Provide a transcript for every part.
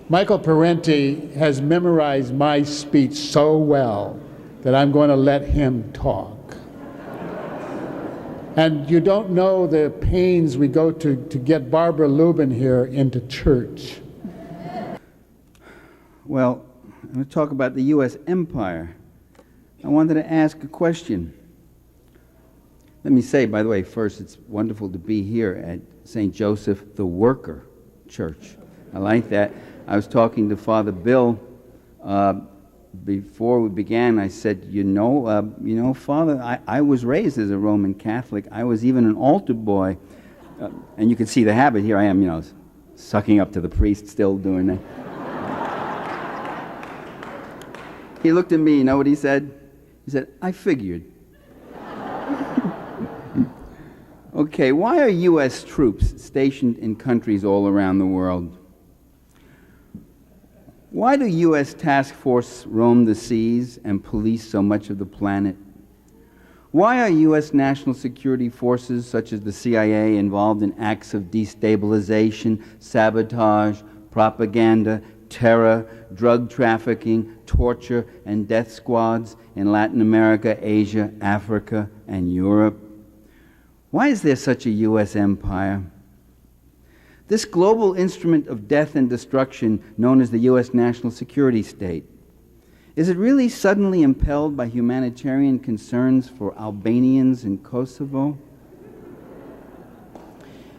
Michael Parenti has memorized my speech so well that I'm going to let him talk. And you don't know the pains we go to get Barbara Lubin here into church. Well, I'm going to talk about the U.S. empire. I wanted to ask a question. Let me say, by the way, first, it's wonderful to be here at St. Joseph the Worker Church. I like that. I was talking to Father Bill before we began. I said, Father, I was raised as a Roman Catholic. I was even an altar boy. And you can see the habit. Here I am, sucking up to the priest, still doing that. He looked at me, you know what he said? He said, I figured. Okay, why are U.S. troops stationed in countries all around the world? Why do U.S. task forces roam the seas and police so much of the planet? Why are U.S. national security forces such as the CIA involved in acts of destabilization, sabotage, propaganda, terror, drug trafficking, torture, and death squads in Latin America, Asia, Africa, and Europe? Why is there such a U.S. empire? This global instrument of death and destruction known as the U.S. national security state, is it really suddenly impelled by humanitarian concerns for Albanians in Kosovo?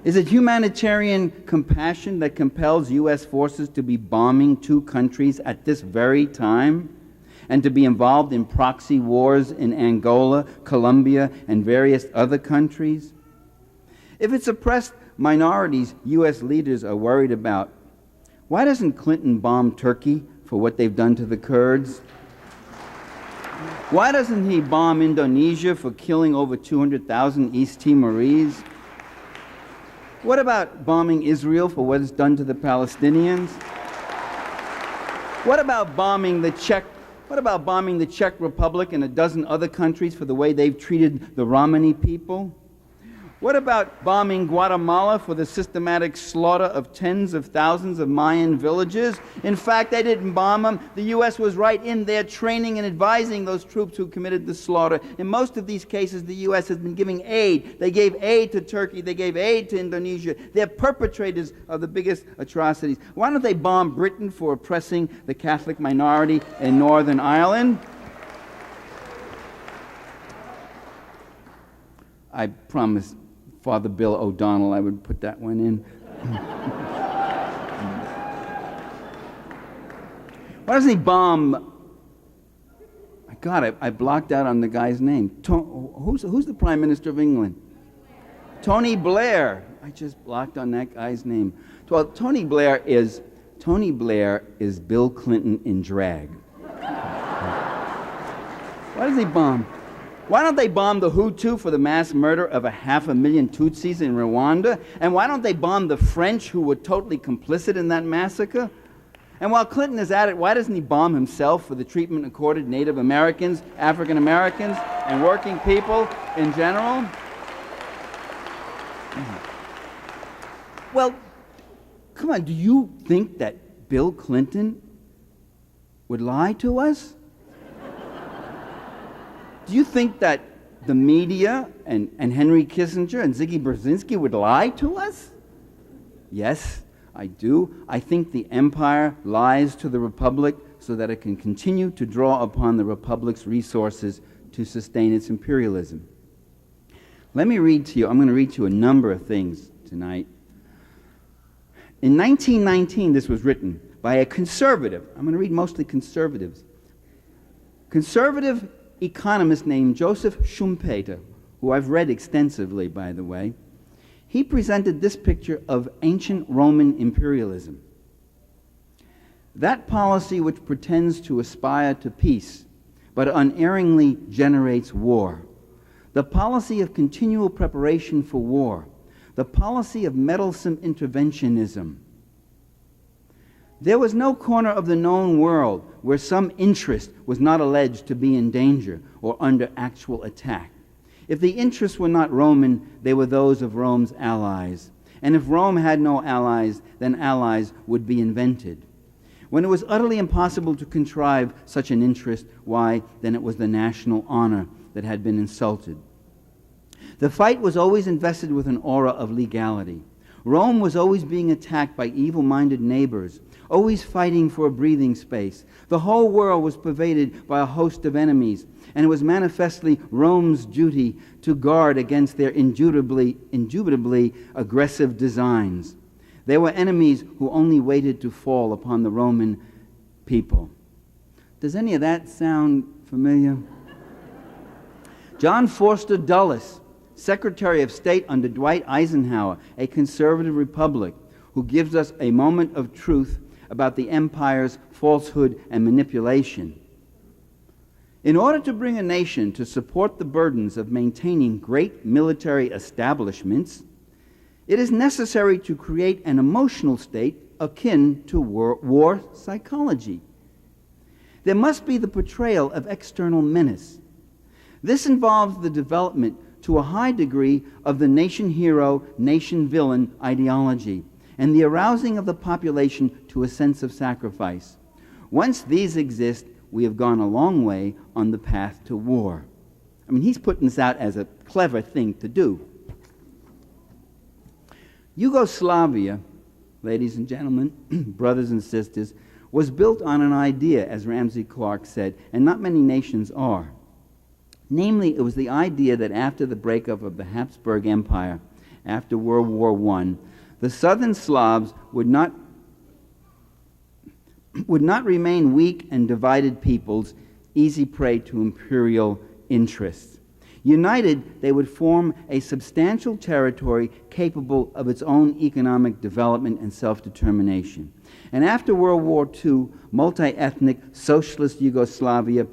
Is it humanitarian compassion that compels U.S. forces to be bombing two countries at this very time and to be involved in proxy wars in Angola, Colombia, and various other countries? If it's oppressed minorities U.S. leaders are worried about, why doesn't Clinton bomb Turkey for what they've done to the Kurds? Why doesn't he bomb Indonesia for killing over 200,000 East Timorese? What about bombing Israel for what it's done to the Palestinians? What about bombing the Czech Republic and a dozen other countries for the way they've treated the Romani people? What about bombing Guatemala for the systematic slaughter of tens of thousands of Mayan villages? In fact, they didn't bomb them. The U.S. was right in there training and advising those troops who committed the slaughter. In most of these cases, the U.S. has been giving aid. They gave aid to Turkey. They gave aid to Indonesia. They're perpetrators of the biggest atrocities. Why don't they bomb Britain for oppressing the Catholic minority in Northern Ireland? I promised Father Bill O'Donnell I would put that one in. Why doesn't he bomb? My God, I blocked out on the guy's name. Who's the Prime Minister of England? Tony Blair. I just blocked on that guy's name. Well, Tony Blair is Bill Clinton in drag. Why does he bomb? Why don't they bomb the Hutu for the mass murder of 500,000 Tutsis in Rwanda? And why don't they bomb the French who were totally complicit in that massacre? And while Clinton is at it, why doesn't he bomb himself for the treatment accorded Native Americans, African Americans, and working people in general? Well, come on, do you think that Bill Clinton would lie to us? Do you think that the media and Henry Kissinger and Ziggy Brzezinski would lie to us? Yes, I do. I think the empire lies to the republic so that it can continue to draw upon the republic's resources to sustain its imperialism. Let me read to you, I'm going to read to you a number of things tonight. In 1919, this was written by a conservative. I'm going to read mostly conservatives. Conservative economist named Joseph Schumpeter, who I've read extensively, by the way. He presented this picture of ancient Roman imperialism. That policy which pretends to aspire to peace, but unerringly generates war. The policy of continual preparation for war. The policy of meddlesome interventionism. There was no corner of the known world where some interest was not alleged to be in danger or under actual attack. If the interests were not Roman, they were those of Rome's allies. And if Rome had no allies, then allies would be invented. When it was utterly impossible to contrive such an interest, why, then it was the national honor that had been insulted. The fight was always invested with an aura of legality. Rome was always being attacked by evil-minded neighbors, always fighting for a breathing space. The whole world was pervaded by a host of enemies, and it was manifestly Rome's duty to guard against their indubitably aggressive designs. They were enemies who only waited to fall upon the Roman people. Does any of that sound familiar? John Forster Dulles, Secretary of State under Dwight Eisenhower, a conservative republic, who gives us a moment of truth about the empire's falsehood and manipulation. In order to bring a nation to support the burdens of maintaining great military establishments, it is necessary to create an emotional state akin to war psychology. There must be the portrayal of external menace. This involves the development to a high degree of the nation hero, nation villain ideology, and the arousing of the population to a sense of sacrifice. Once these exist, we have gone a long way on the path to war. I mean, he's putting this out as a clever thing to do. Yugoslavia, ladies and gentlemen, brothers and sisters, was built on an idea, as Ramsey Clark said, and not many nations are. Namely, it was the idea that after the breakup of the Habsburg Empire, after World War I, the southern Slavs would not remain weak and divided peoples, easy prey to imperial interests. United, they would form a substantial territory capable of its own economic development and self-determination. And after World War II, multi-ethnic socialist Yugoslavia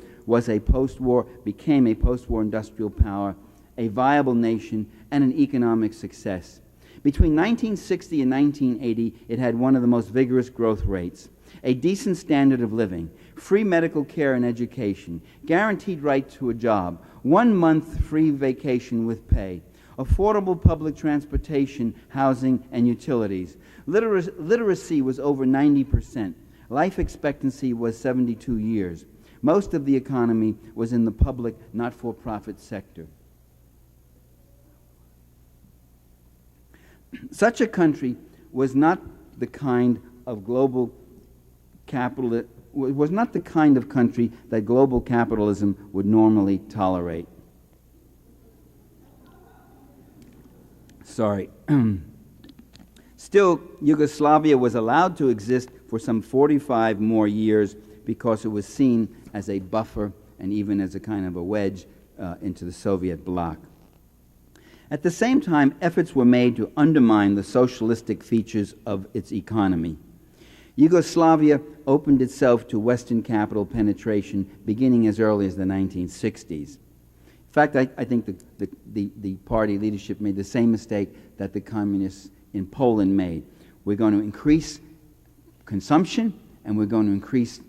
became a post-war industrial power, a viable nation, and an economic success. Between 1960 and 1980, it had one of the most vigorous growth rates, a decent standard of living, free medical care and education, guaranteed right to a job, 1 month free vacation with pay, affordable public transportation, housing, and utilities. Literacy was over 90%. Life expectancy was 72 years. Most of the economy was in the public, not-for-profit sector. Such a country was not the kind of country that global capitalism would normally tolerate. Sorry. Still, Yugoslavia was allowed to exist for some 45 more years because it was seen as a buffer and even as a kind of a wedge into the Soviet bloc. At the same time, efforts were made to undermine the socialistic features of its economy. Yugoslavia opened itself to Western capital penetration beginning as early as the 1960s. In fact, I think the party leadership made the same mistake that the communists in Poland made. We're going to increase consumption, and we're going to increase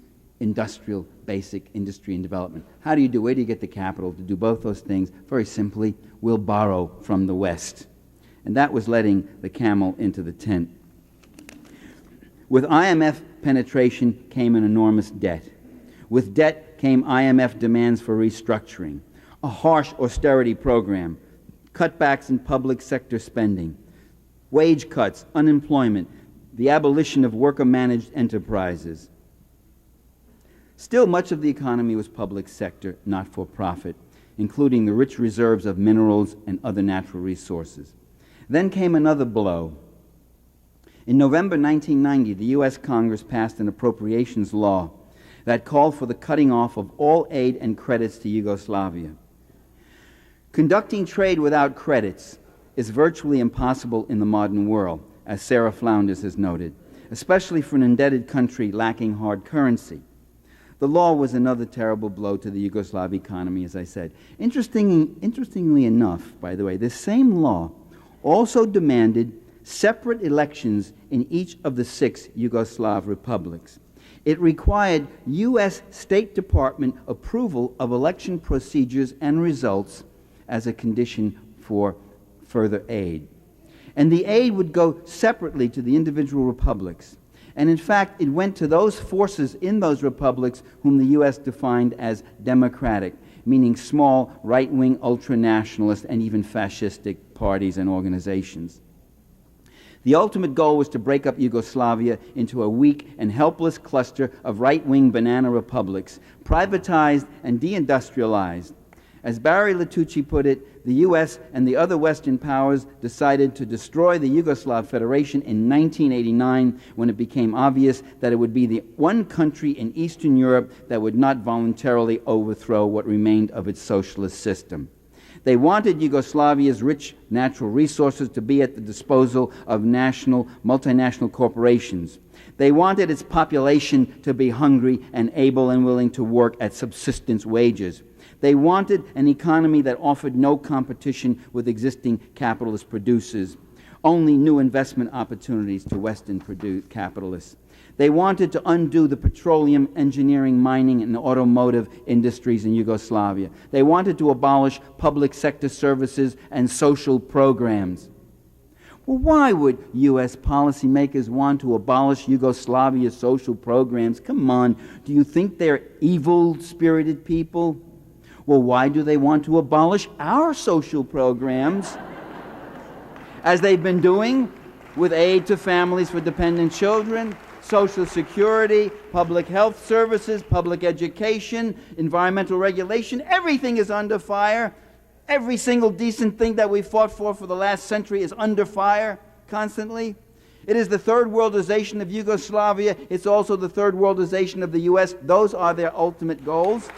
basic industry and development. How do you do? Where do you get the capital to do both those things? Very simply, we'll borrow from the West. And that was letting the camel into the tent. With IMF penetration came an enormous debt. With debt came IMF demands for restructuring, a harsh austerity program, cutbacks in public sector spending, wage cuts, unemployment, the abolition of worker-managed enterprises. Still, much of the economy was public sector, not for profit, including the rich reserves of minerals and other natural resources. Then came another blow. In November 1990, the U.S. Congress passed an appropriations law that called for the cutting off of all aid and credits to Yugoslavia. Conducting trade without credits is virtually impossible in the modern world, as Sarah Flounders has noted, especially for an indebted country lacking hard currency. The law was another terrible blow to the Yugoslav economy, as I said. Interestingly enough, by the way, this same law also demanded separate elections in each of the 6 Yugoslav republics. It required U.S. State Department approval of election procedures and results as a condition for further aid. And the aid would go separately to the individual republics. And in fact, it went to those forces in those republics whom the U.S. defined as democratic, meaning small, right-wing, ultra-nationalist, and even fascistic parties and organizations. The ultimate goal was to break up Yugoslavia into a weak and helpless cluster of right-wing banana republics, privatized and deindustrialized. As Barry Latucci put it, the U.S. and the other Western powers decided to destroy the Yugoslav Federation in 1989 when it became obvious that it would be the one country in Eastern Europe that would not voluntarily overthrow what remained of its socialist system. They wanted Yugoslavia's rich natural resources to be at the disposal of multinational corporations. They wanted its population to be hungry and able and willing to work at subsistence wages. They wanted an economy that offered no competition with existing capitalist producers, only new investment opportunities to Western capitalists. They wanted to undo the petroleum, engineering, mining, and automotive industries in Yugoslavia. They wanted to abolish public sector services and social programs. Well, why would U.S. policymakers want to abolish Yugoslavia's social programs? Come on, do you think they're evil-spirited people? Well, why do they want to abolish our social programs, as they've been doing with aid to families for dependent children, Social Security, public health services, public education, environmental regulation? Everything is under fire. Every single decent thing that we fought for the last century is under fire constantly. It is the third worldization of Yugoslavia. It's also the third worldization of the U.S. Those are their ultimate goals.